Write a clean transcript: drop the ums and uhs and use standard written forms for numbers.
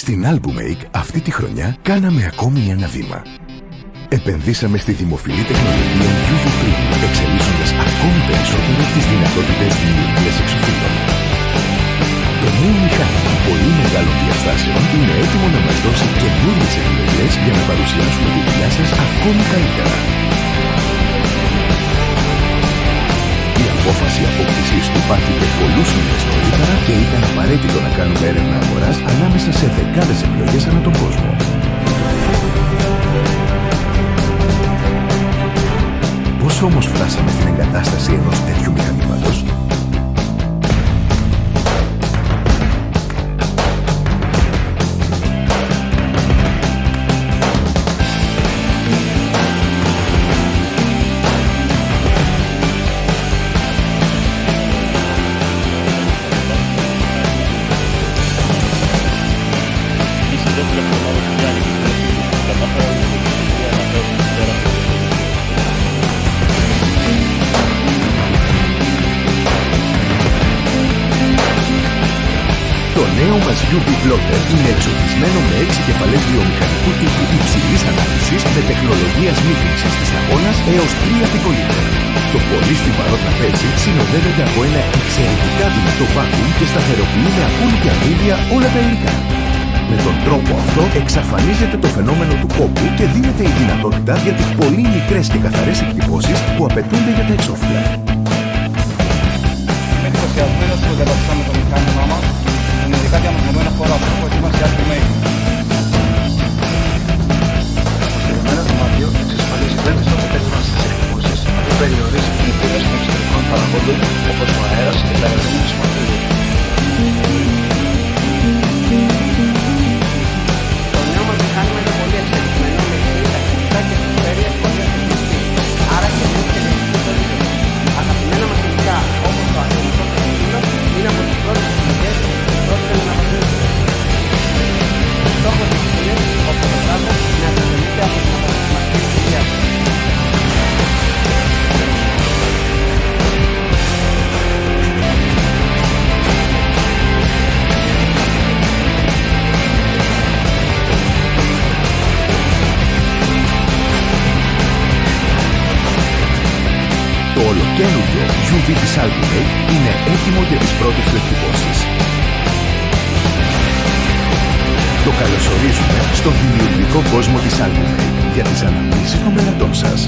Στην Albumake αυτή τη χρονιά κάναμε ακόμη ένα βήμα. Επενδύσαμε στη δημοφιλή τεχνολογία UV Print, εξελίσσοντας ακόμη περισσότερο τις δυνατότητες δημιουργίας εξωφύλων. Το νέο μηχάνημα πολύ μεγάλων διαστάσεων είναι έτοιμο να μας δώσει καινούριες επιλογές για να παρουσιάσουμε τη δουλειά σας ακόμη καλύτερα. Η απόφαση απόκτησης του πάρθηκε πολλούς μήνες νωρίτερα και ήταν απαραίτητο να κάνουμε έρευνα αγοράς ανάμεσα σε δεκάδες επιλογές ανά τον κόσμο. Πώς όμως φτάσαμε στην εγκατάσταση ενός τέτοιου μηχανήματος? Το νέο μας UV Plotter είναι εξοπλισμένο με 6 κεφαλές βιομηχανικού τύπου υψηλής ανάλυσης με τεχνολογία σμίγνησης της αγώνας έως 3 πικολίτρα. Το πολύ στιβαρό τραπέζι συνοδεύεται από ένα εξαιρετικά δυνατό vacuum και σταθεροποιεί με απόλυτη ακρίβεια όλα τα υλικά. Με τον τρόπο αυτό εξαφανίζεται το φαινόμενο του κόμπου και δίνεται η δυνατότητα για τις πολύ μικρές και καθαρές εκτυπώσεις που απαιτούνται για τα εξώφυλλα. Είμαι εντυπωσιασμένος που καταστήσαμε το μηχάνημά μας. Είναι ειδικά διαμορφωμένα χώρα που έχω ετοιμάσει Albumake. Το συγκεκριμένο δωμάτιο εξασφαλίζει δεν τις αποτέλεσμα στις εκτυπώσεις, αλλά περιορίζει την επίδραση των εξωτερικών παραγόντων όπως ο αέρας και τα ρεύματα του μαθητού. Το νέο μας μηχάνημα είναι πολύ εξελιγμένο με υψηλή ταχύτητα και περιφέρειες πολύ ευθυγραμμιστή. Άρα και εμείς και εμείς πολίτες. Αγαπημένα μας υλικά όπως το ατομικό ξεφύλλο είναι από τις πρώτες υλικές που πρόκειται να αναπτύξουμε. Στόχος μας είναι ο φωτογράφος να εξελίσσεται από την αποτελεσματική δουλειά του. Το ολοκαίνουργιο UV της Albumake είναι έτοιμο για τις πρώτες του εκτυπώσεις. Το καλωσορίζουμε στον δημιουργικό κόσμο της Albumake για τις αναμνήσεις των πελατών σας.